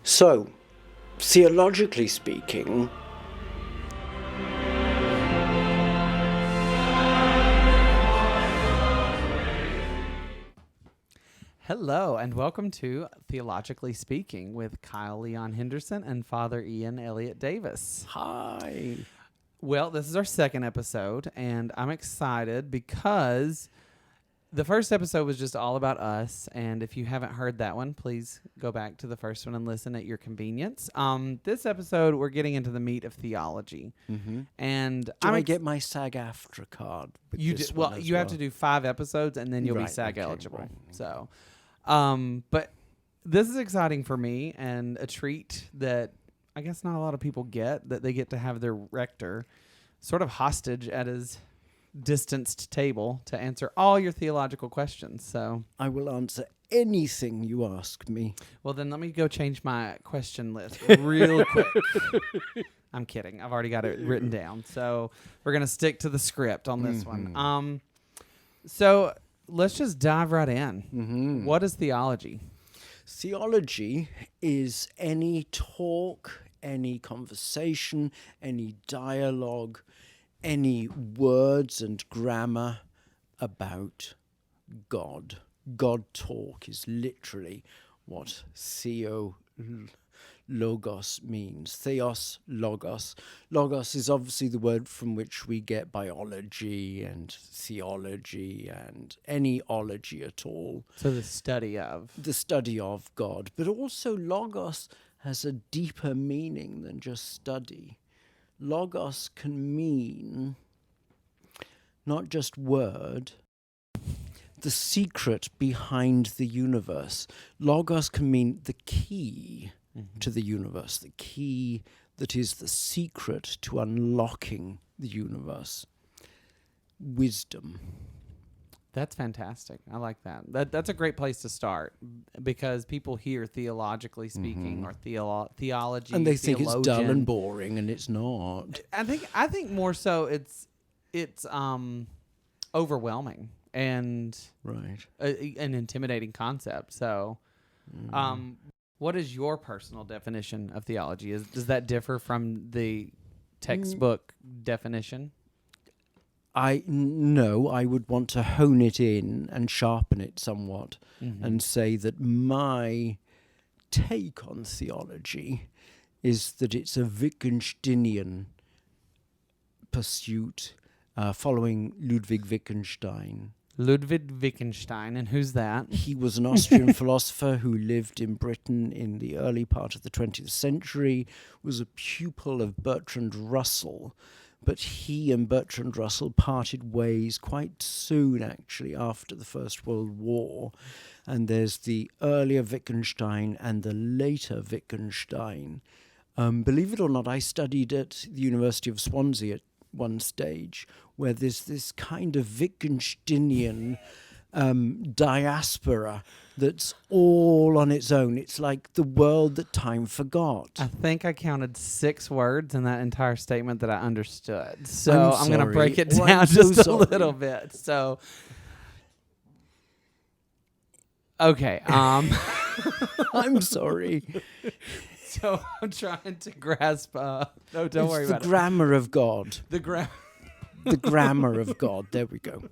So, theologically speaking, hello, and welcome to Theologically Speaking with Kyle Leon Henderson and Father Ian Elliott Davis. hi. Well, this is our second episode, and I'm excited because the first episode was just all about us, and if you haven't heard that one, please go back to the first one and listen at your convenience. This episode, we're getting into the meat of theology, and Do I get my SAG-AFTRA card? With you this do, one well, as you have to do 5 episodes, and then you'll be Right, SAG okay, eligible. right. So, but this is exciting for me and a treat that I guess not a lot of people get, that they get to have their rector sort of hostage at his distanced table to answer all your theological questions. So I will answer anything you ask me. well, then let me go change my question list real quick. I'm kidding. I've already got it written down. So we're going to stick to the script on this one. So let's just dive right in. What is theology? Theology is any talk, any conversation, any dialogue, any words and grammar about God. God talk is literally what logos means. Theos, logos. Logos is obviously the word from which we get biology and theology and any ology at all. So the study of. The study of God. But also logos has a deeper meaning than just study. Logos can mean not just word, the secret behind the universe. Logos can mean the key to the universe, the key that is the secret to unlocking the universe. Wisdom. That's fantastic. I like that. That's a great place to start because people hear theologically speaking or theology, And they think it's dull theologian. and boring, and it's not. I think more so it's overwhelming and Right. an intimidating concept. So, what is your personal definition of theology? Does that differ from the textbook definition? No, I would want to hone it in and sharpen it somewhat and say that my take on theology is that it's a Wittgensteinian pursuit following Ludwig Wittgenstein. Ludwig Wittgenstein, and who's that? He was an Austrian philosopher who lived in Britain in the early part of the 20th century, was a pupil of Bertrand Russell. But he and Bertrand Russell parted ways quite soon, actually, after the First World War. And there's the earlier Wittgenstein and the later Wittgenstein. Believe it or not, I studied at the University of Swansea at one stage, where there's this kind of Wittgensteinian diaspora that's all on its own. It's like the world that time forgot. I think I counted 6 words in that entire statement that I understood. So I'm going to break it down just a little bit. So, okay. I'm sorry. So I'm trying to grasp. No, don't worry about it. The grammar of God. The grammar of God. There we go.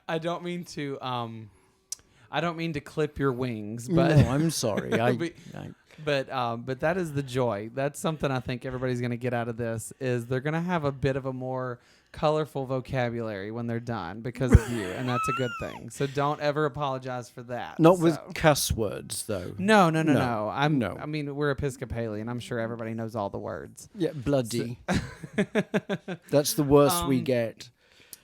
I don't mean to. I don't mean to clip your wings, but no, I'm sorry. But that is the joy. That's something I think everybody's going to get out of this. Is they're going to have a bit of a more colorful vocabulary when they're done because of you, and that's a good thing. So don't ever apologize for that. Not with cuss words, though. No. I mean, we're Episcopalian. I'm sure everybody knows all the words. Yeah, bloody. That's the worst we get.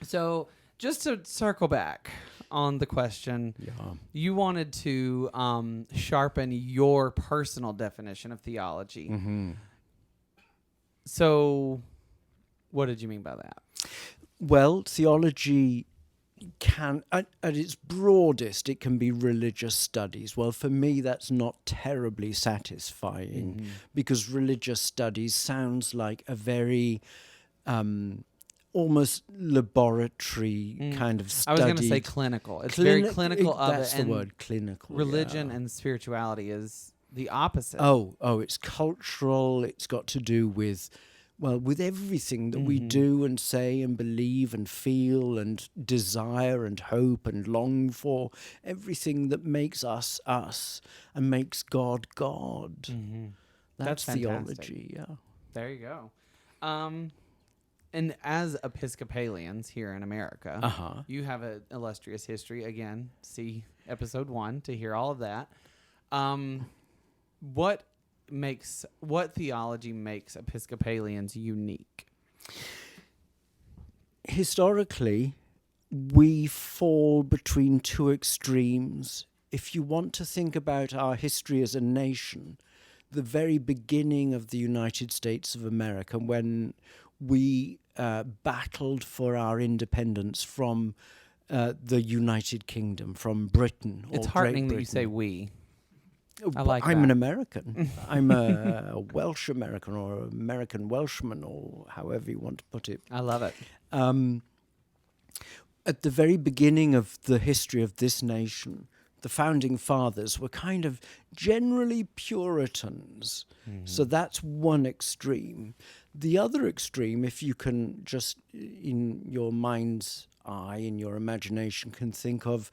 So just to circle back on the question, you wanted to sharpen your personal definition of theology. So what did you mean by that? Well, theology can, at its broadest, it can be religious studies. Well, for me, that's not terribly satisfying because religious studies sounds like a very almost laboratory kind of study. I was going to say clinical. It's very clinical of it. That's the word, clinical. Religion and spirituality is the opposite. Oh, it's cultural. It's got to do with, well, with everything that we do and say and believe and feel and desire and hope and long for. Everything that makes us us and makes God God. That's theology, yeah. There you go. And as Episcopalians here in America, you have an illustrious history. Again, see episode 1 to hear all of that. What theology makes Episcopalians unique? Historically, we fall between two extremes. If you want to think about our history as a nation, the very beginning of the United States of America, when we battled for our independence from the United Kingdom, from Britain. It's heartening that you say we. I like I'm that. an American. I'm a Welsh American or American Welshman or however you want to put it. I love it. At the very beginning of the history of this nation, the founding fathers were kind of generally Puritans. So that's one extreme. The other extreme, if you can just in your mind's eye, in your imagination, can think of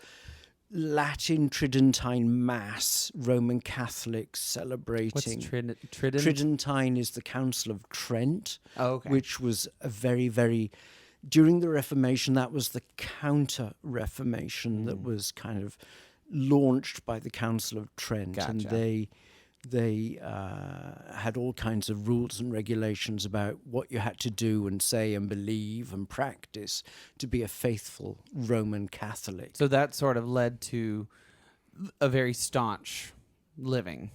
Latin Tridentine Mass, Roman Catholics celebrating. What's Trident? Tridentine is the Council of Trent, which was a very, very... During the Reformation, that was the counter-Reformation that was kind of launched by the Council of Trent. Gotcha. And they had all kinds of rules and regulations about what you had to do and say and believe and practice to be a faithful Roman Catholic. So that sort of led to a very staunch living.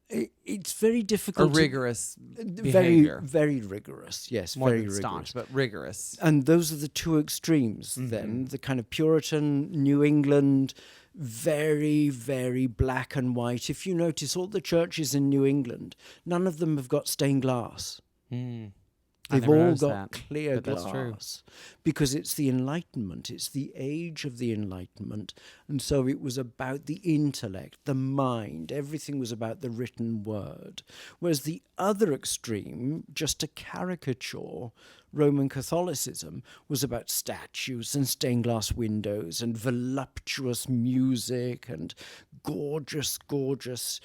It's very difficult. A rigorous behavior. Very rigorous, yes. More very than rigorous. staunch, but rigorous. And those are the two extremes then. The kind of Puritan, New England, very, very black and white. If you notice, all the churches in New England, none of them have got stained glass. They've all got clear glass. That's true. Because it's the Enlightenment. It's the age of the Enlightenment. And so it was about the intellect, the mind. Everything was about the written word. Whereas the other extreme, just to caricature Roman Catholicism, was about statues and stained glass windows and voluptuous music and gorgeous, gorgeous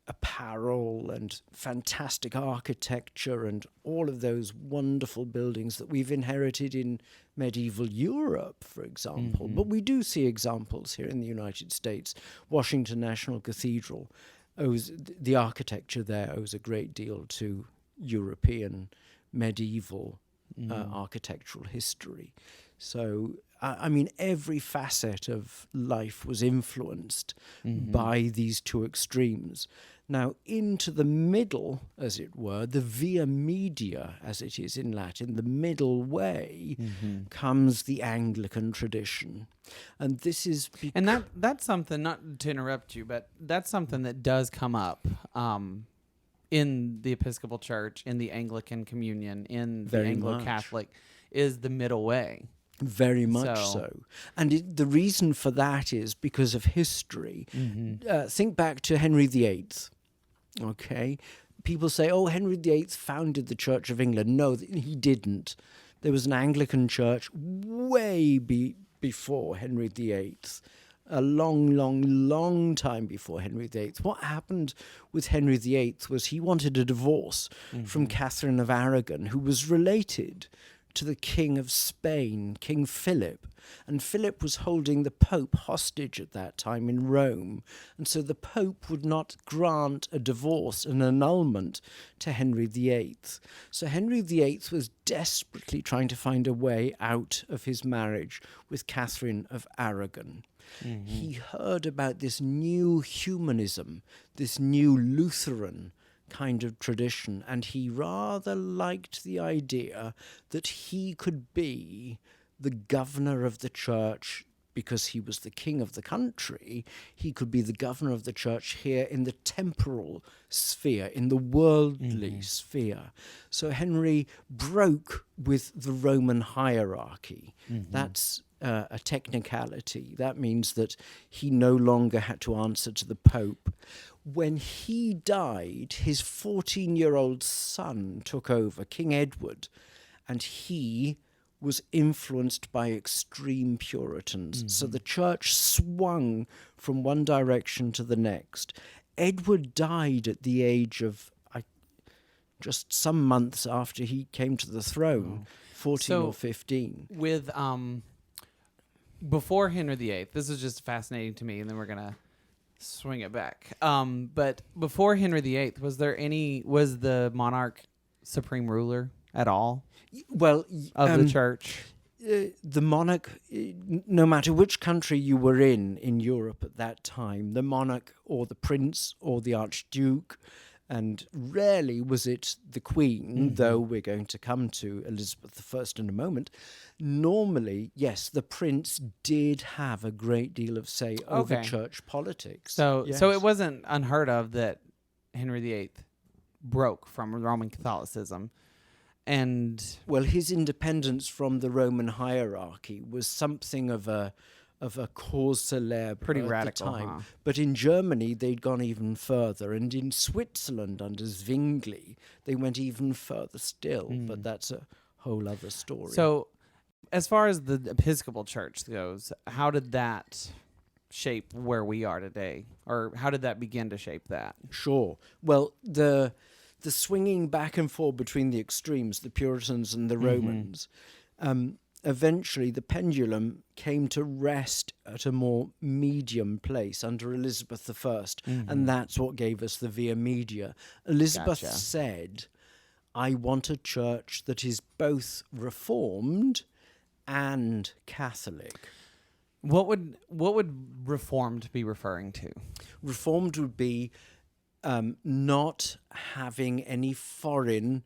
apparel and fantastic architecture and all of those wonderful buildings that we've inherited in medieval Europe, for example. But we do see examples here in the United States. Washington National Cathedral the architecture there owes a great deal to European medieval architectural history. So, I mean, every facet of life was influenced by these two extremes. Now, into the middle, as it were, the via media, as it is in Latin, the middle way, comes the Anglican tradition. And this is... And that's something, not to interrupt you, but that's something that does come up in the Episcopal Church, in the Anglican Communion, in the Anglo-Catholic, is the middle way. Very much so. And the reason for that is because of history. Think back to Henry VIII, okay? People say, oh, Henry VIII founded the Church of England. No, he didn't. There was an Anglican church way before Henry VIII. A long, long, long time before Henry VIII. What happened with Henry VIII was he wanted a divorce from Catherine of Aragon, who was related to the King of Spain, King Philip. And Philip was holding the Pope hostage at that time in Rome. And so the Pope would not grant a divorce, an annulment, to Henry VIII. So Henry VIII was desperately trying to find a way out of his marriage with Catherine of Aragon. He heard about this new humanism, this new Lutheran kind of tradition, and he rather liked the idea that he could be the governor of the church because he was the king of the country. He could be the governor of the church here in the temporal sphere, in the worldly sphere. So Henry broke with the Roman hierarchy. That's a technicality. That means that he no longer had to answer to the Pope. When he died, his 14-year-old son took over, King Edward, and he was influenced by extreme Puritans. So the church swung from one direction to the next. Edward died at the age of just some months after he came to the throne, 14 or 15. With before Henry VIII, this is just fascinating to me, and then we're gonna swing it back. But before Henry VIII, was the monarch supreme ruler at all? Well, of the church? The monarch, no matter which country you were in Europe at that time, the monarch or the prince or the archduke, and rarely was it the queen, though we're going to come to Elizabeth I in a moment. Normally, yes, the prince did have a great deal of say over church politics. So it wasn't unheard of that Henry VIII broke from Roman Catholicism. And well, his independence from the Roman hierarchy was something of a cause célèbre pretty at radical, the time. huh? But in Germany, they'd gone even further, and in Switzerland under Zwingli, they went even further still. But that's a whole other story. So, as far as the Episcopal Church goes, how did that shape where we are today, or how did that begin to shape that? Sure. Well, the swinging back and forth between the extremes, the Puritans and the Romans, eventually the pendulum came to rest at a more medium place under Elizabeth I, and that's what gave us the Via Media. Elizabeth said, I want a church that is both Reformed and Catholic. What would Reformed be referring to? Reformed would be not having any foreign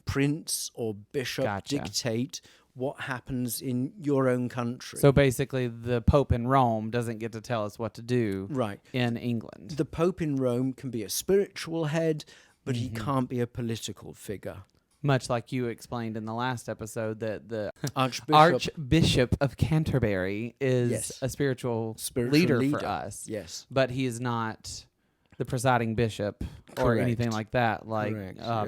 prince or bishop dictate what happens in your own country. So basically, the Pope in Rome doesn't get to tell us what to do in England. The Pope in Rome can be a spiritual head, but he can't be a political figure. Much like you explained in the last episode that the Archbishop of Canterbury is a spiritual leader for us. Yes. But he is not the presiding bishop or anything like that, like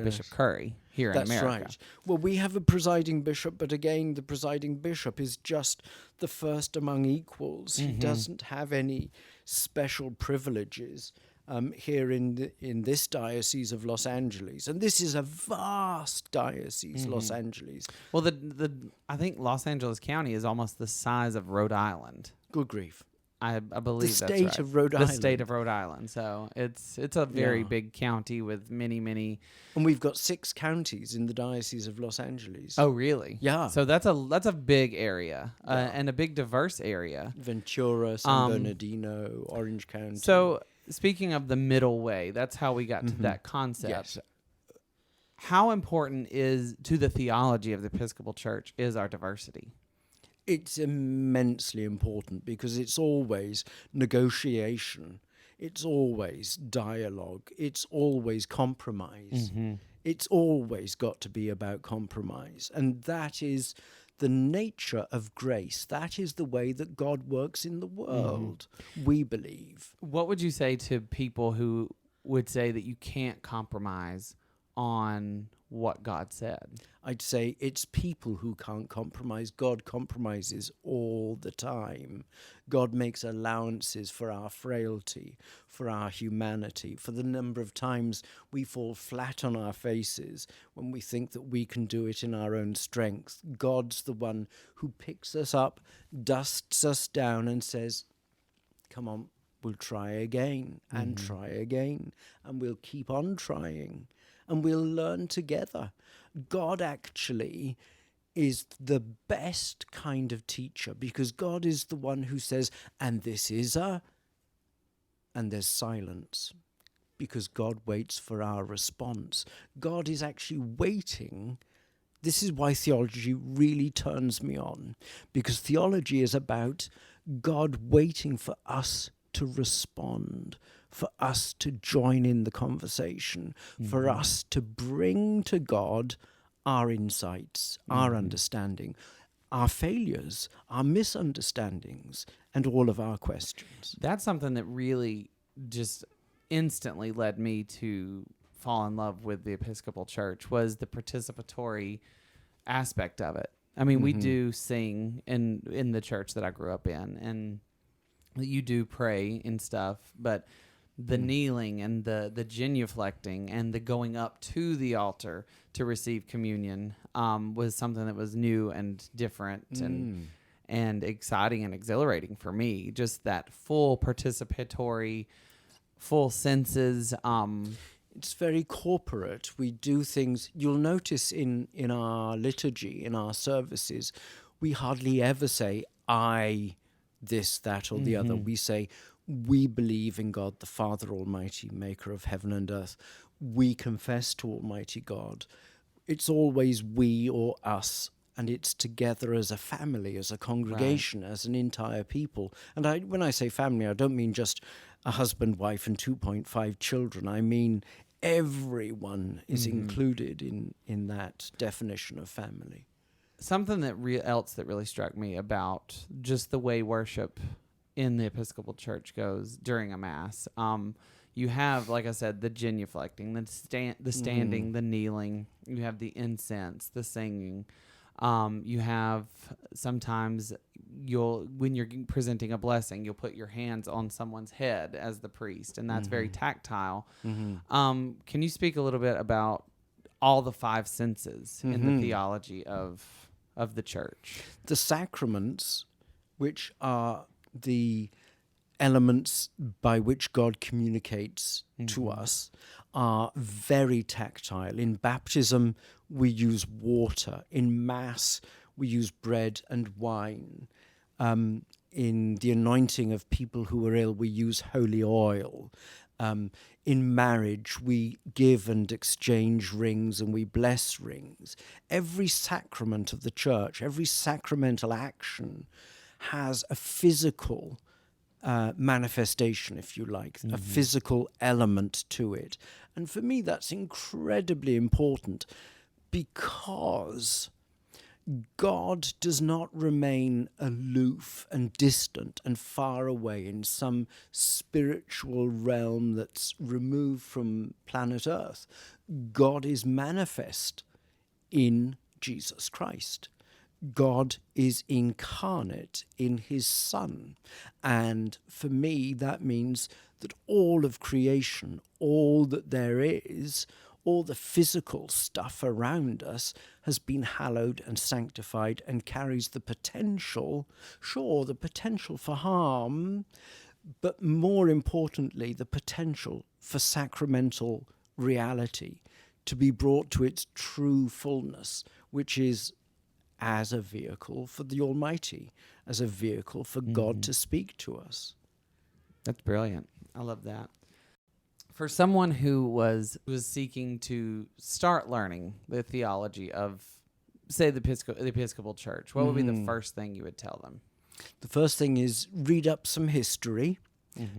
Bishop Curry here in America. That's right. Well, we have a presiding bishop, but again, the presiding bishop is just the first among equals. He doesn't have any special privileges here in this diocese of Los Angeles, and this is a vast diocese, Los Angeles. Well, I think Los Angeles County is almost the size of Rhode Island. Good grief. I believe that's right. The state of Rhode Island. The state of Rhode Island. So it's a very big county with many. And we've got 6 counties in the Diocese of Los Angeles. Oh, really? Yeah. So that's a big area and a big diverse area. Ventura, San Bernardino, Orange County. So speaking of the middle way, that's how we got to that concept. Yes. How important is to the theology of the Episcopal Church is our diversity? It's immensely important because it's always negotiation. It's always dialogue. It's always compromise. It's always got to be about compromise. And that is the nature of grace. That is the way that God works in the world, we believe. What would you say to people who would say that you can't compromise on what God said? I'd say it's people who can't compromise. God compromises all the time. God makes allowances for our frailty, for our humanity, for the number of times we fall flat on our faces when we think that we can do it in our own strength. God's the one who picks us up, dusts us down and says, come on, we'll try again and try again, and we'll keep on trying. And we'll learn together. God actually is the best kind of teacher because God is the one who says, and this is and there's silence because God waits for our response. God is actually waiting. This is why theology really turns me on, because theology is about God waiting for us to respond, for us to join in the conversation, for us to bring to God our insights, our understanding, our failures, our misunderstandings, and all of our questions. That's something that really just instantly led me to fall in love with the Episcopal Church, was the participatory aspect of it. I mean, we do sing in the church that I grew up in, and you do pray and stuff, but the kneeling and the genuflecting and the going up to the altar to receive communion was something that was new and different and exciting and exhilarating for me. Just that full participatory, full senses. It's very corporate. We do things. You'll notice in our liturgy, in our services, we hardly ever say, I, this, that, or the other. We say, we believe in God, the Father Almighty, maker of heaven and earth. We confess to Almighty God. It's always we or us, and it's together as a family, as a congregation, as an entire people. And when I say family, I don't mean just a husband, wife, and 2.5 children. I mean everyone is included in that definition of family. Something that else that really struck me about just the way worship in the Episcopal Church goes during a Mass. You have, like I said, the genuflecting, the standing, the kneeling. You have the incense, the singing. You have sometimes when you're presenting a blessing, you'll put your hands on someone's head as the priest, and that's very tactile. Can you speak a little bit about all the five senses in the theology of the church? The sacraments, which are the elements by which God communicates to us, are very tactile. In baptism, we use water. In Mass, we use bread and wine. In the anointing of people who are ill, we use holy oil. In marriage, we give and exchange rings and we bless rings. Every sacrament of the church, every sacramental action has a physical manifestation, if you like, a physical element to it. And for me, that's incredibly important, because God does not remain aloof and distant and far away in some spiritual realm that's removed from planet Earth. God is manifest in Jesus Christ. God is incarnate in his Son. And for me, that means that all of creation, all that there is, all the physical stuff around us has been hallowed and sanctified and carries the potential, the potential for harm, but more importantly, the potential for sacramental reality to be brought to its true fullness, which is as a vehicle for the Almighty, as a vehicle for God to speak to us. That's brilliant. I love that. For someone who was seeking to start learning the theology of, say, the Episcopal Church, what would be the first thing you would tell them? The first thing is read up some history,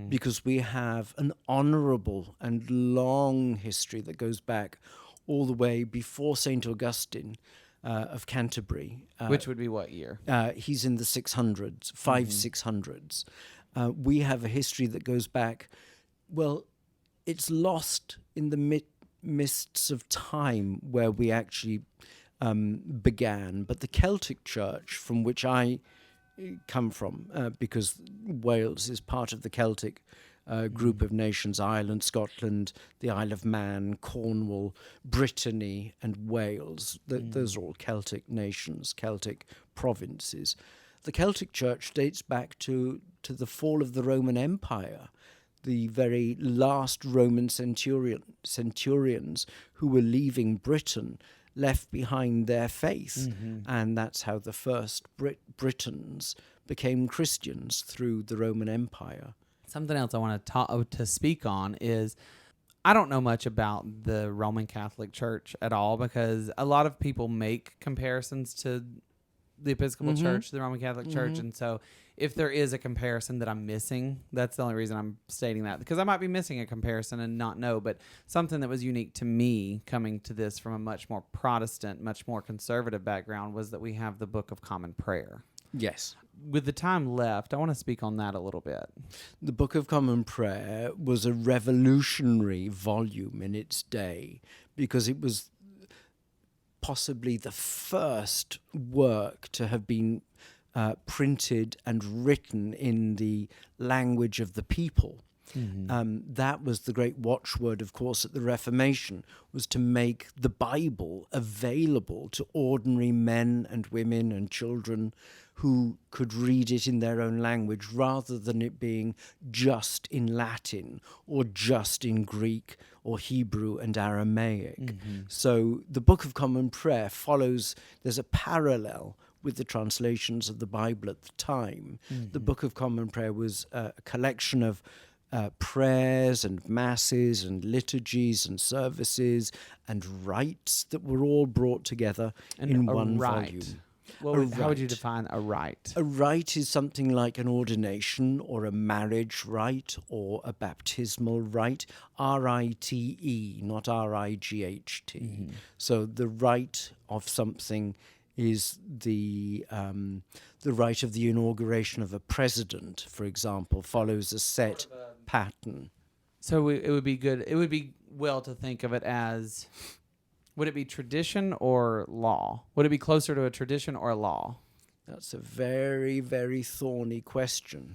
because we have an honorable and long history that goes back all the way before St. Augustine of Canterbury. Which would be what year? He's in the 600s, 600s. We have a history that goes back, well, it's lost in the mists of time where we actually began. But the Celtic Church, from which I come from, because Wales is part of the Celtic group of nations, Ireland, Scotland, the Isle of Man, Cornwall, Brittany, and Wales. Those are all Celtic nations, Celtic provinces. The Celtic Church dates back to the fall of the Roman Empire. The very last Roman centurions who were leaving Britain left behind their faith, and that's how the first Britons became Christians, through the Roman Empire. Something else I want to speak on is, I don't know much about the Roman Catholic Church at all, because a lot of people make comparisons to the Episcopal Church, the Roman Catholic Church, and so if there is a comparison that I'm missing, that's the only reason I'm stating that, because I might be missing a comparison and not know, but something that was unique to me coming to this from a much more Protestant, much more conservative background was that we have the Book of Common Prayer. Yes. With the time left, I want to speak on that a little bit. The Book of Common Prayer was a revolutionary volume in its day because it was possibly the first work to have been printed and written in the language of the people. That was the great watchword, of course, at the Reformation, was to make the Bible available to ordinary men and women and children who could read it in their own language, rather than it being just in Latin or just in Greek or Hebrew and Aramaic. So the Book of Common Prayer follows, there's a parallel with the translations of the Bible at the time. The Book of Common Prayer was a collection of prayers and masses and liturgies and services and rites that were all brought together in one volume. How would you define a rite? A rite is something like an ordination or a marriage rite or a baptismal rite. R-I-T-E, not R-I-G-H-T. So the rite of something is the rite of the inauguration of a president, for example, follows a set pattern. So it would be good. It would be well to think of it as, would it be tradition or law? Would it be closer to a tradition or a law? That's a very, very thorny question,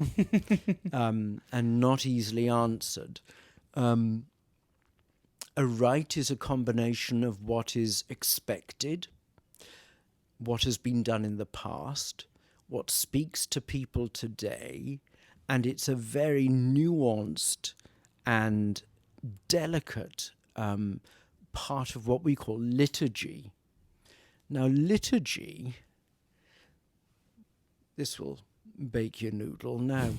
and not easily answered. A rite is a combination of what is expected, what has been done in the past, what speaks to people today, and it's a very nuanced and delicate part of what we call liturgy. Now, liturgy, this will bake your noodle now.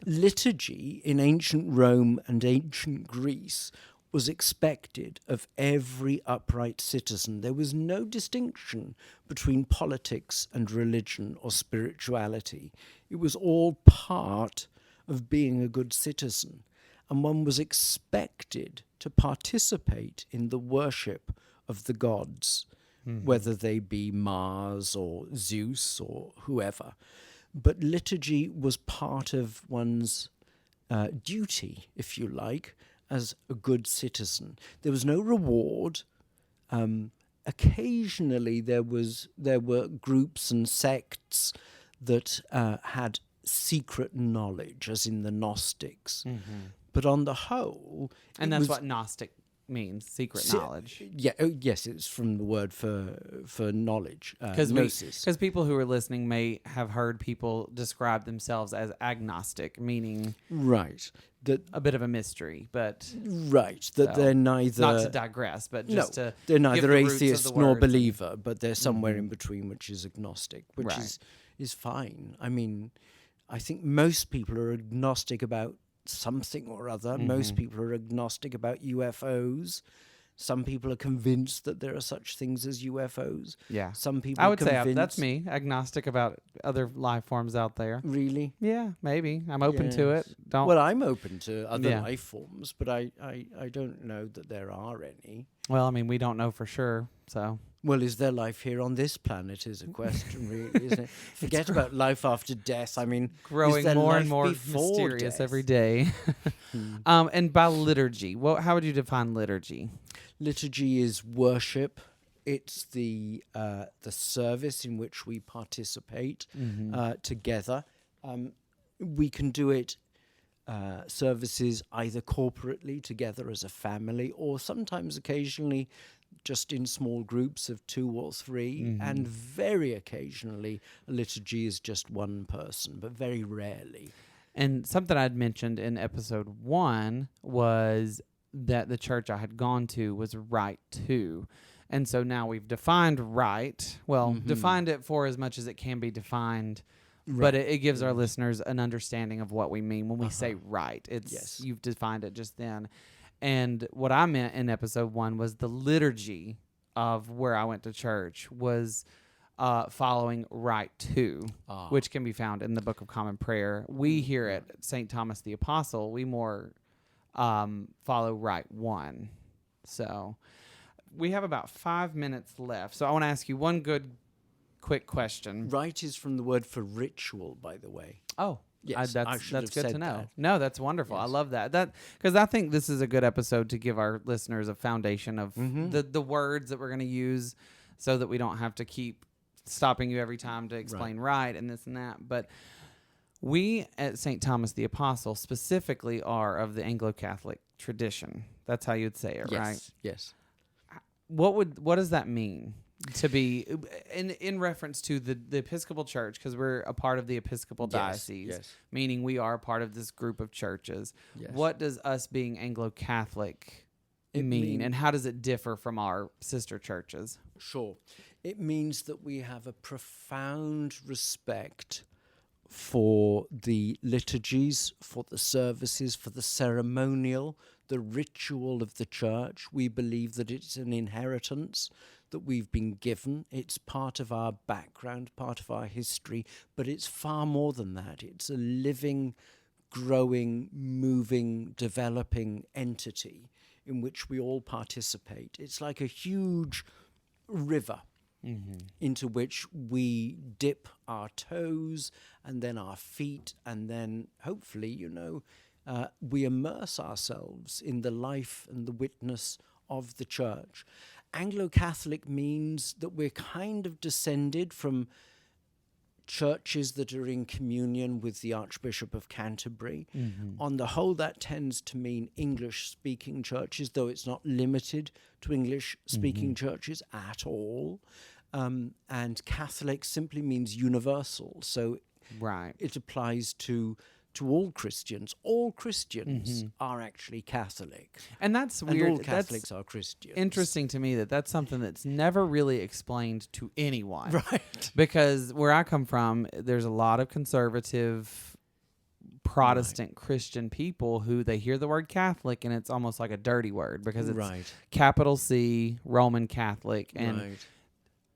Liturgy in ancient Rome and ancient Greece was expected of every upright citizen. There was no distinction between politics and religion or spirituality. It was all part of being a good citizen, and one was expected to participate in the worship of the gods, whether they be Mars or Zeus or whoever. But liturgy was part of one's duty, if you like, as a good citizen. There was no reward. Occasionally there were groups and sects that had secret knowledge, as in the Gnostics. But on the whole... And that's what Gnostic means, secret knowledge. Yeah, yes, it's from the word for knowledge, gnosis. Because people who are listening may have heard people describe themselves as agnostic, meaning... Right. That a bit of a mystery, but... Right, that they're neither... Not to digress, but just to... they're neither the atheist nor believer, but they're somewhere in between, which is agnostic, which is fine. I mean, I think most people are agnostic about something or other. Most people are agnostic about UFOs. Some people are convinced that there are such things as UFOs. Yeah. Some people I would are convinced... say that's me, agnostic about other life forms out there. Really? Yeah, maybe. I'm open to it. Well, I'm open to other life forms, but I don't know that there are any. Well, I mean, we don't know for sure, so... Well, is there life here on this planet is a question, really, isn't it? Forget about life after death. I mean, growing more and more mysterious every day. And by liturgy, how would you define liturgy? Liturgy is worship. It's the service in which we participate together. We can do it services either corporately together as a family, or sometimes occasionally just in small groups of 2 or 3, and very occasionally a liturgy is just one person, but very rarely. And something I'd mentioned in episode 1 was that the church I had gone to was Rite 2. And so now we've defined rite, defined it for as much as it can be defined, but it gives our listeners an understanding of what we mean when we say rite. You've defined it just then. And what I meant in episode 1 was the liturgy of where I went to church was following Rite 2, which can be found in the Book of Common Prayer. We here at St. Thomas the Apostle, we more follow Rite 1. So we have about 5 minutes left. So I want to ask you one quick question. Rite is from the word for ritual, by the way. Oh, yes, that's good to know. That. No, that's wonderful. Yes. I love that. Because I think this is a good episode to give our listeners a foundation of the words that we're going to use, so that we don't have to keep stopping you every time to explain Rite and this and that. But we at St. Thomas the Apostle specifically are of the Anglo-Catholic tradition. That's how you'd say it, right? Yes. What does that mean to be in reference to the Episcopal Church? Because we're a part of the Episcopal diocese, meaning we are a part of this group of churches. Yes. What does us being Anglo-Catholic mean, and how does it differ from our sister churches? Sure. It means that we have a profound respect for the liturgies, for the services, for the ceremonial, the ritual of the church. We believe that it's an inheritance that we've been given. It's part of our background, part of our history, but it's far more than that. It's a living, growing, moving, developing entity in which we all participate. It's like a huge river into which we dip our toes and then our feet, and then hopefully, we immerse ourselves in the life and the witness of the church. Anglo-Catholic means that we're kind of descended from churches that are in communion with the Archbishop of Canterbury. On the whole, that tends to mean English-speaking churches, though it's not limited to English-speaking churches at all. And Catholic simply means universal, so it applies to all Christians. All Christians are actually Catholic. And that's weird. And all Catholics are Christians. Interesting to me that's something that's never really explained to anyone. Right. Because where I come from, there's a lot of conservative Protestant Christian people who they hear the word Catholic and it's almost like a dirty word because it's capital C, Roman Catholic. And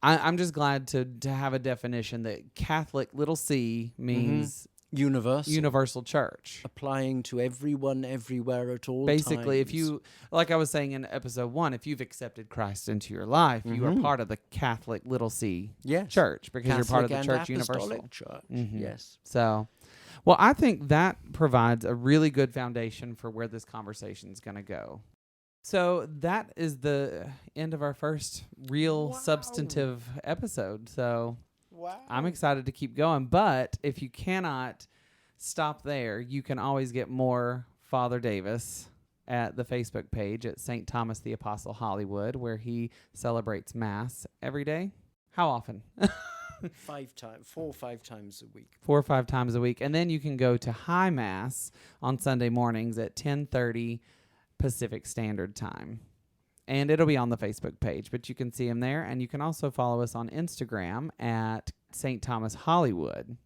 I'm just glad to have a definition that Catholic, little c, means universal church, applying to everyone, everywhere, at all Basically, times. if you, like I was saying in episode 1, if you've accepted Christ into your life, you are part of the Catholic, little c church, because Catholic you're part of the church Apostolic universal. Church. Yes. So, well, I think that provides a really good foundation for where this conversation is going to go. So that is the end of our first real substantive episode. So I'm excited to keep going. But if you cannot stop there, you can always get more Father Davis at the Facebook page at St. Thomas the Apostle Hollywood, where he celebrates Mass every day. How often? 4 or 5 times a week. 4 or 5 times a week. And then you can go to High Mass on Sunday mornings at 10:30 Pacific Standard Time. And it'll be on the Facebook page, but you can see him there. And you can also follow us on Instagram at St. Thomas Hollywood.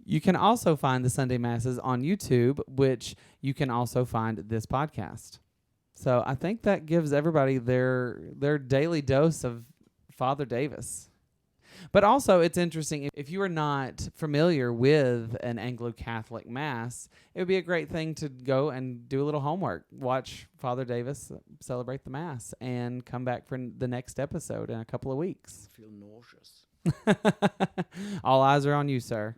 You can also find the Sunday Masses on YouTube, which you can also find this podcast. So I think that gives everybody their daily dose of Father Davis. But also, it's interesting, if you are not familiar with an Anglo-Catholic Mass, it would be a great thing to go and do a little homework. Watch Father Davis celebrate the Mass and come back for the next episode in a couple of weeks. I feel nauseous. All eyes are on you, sir.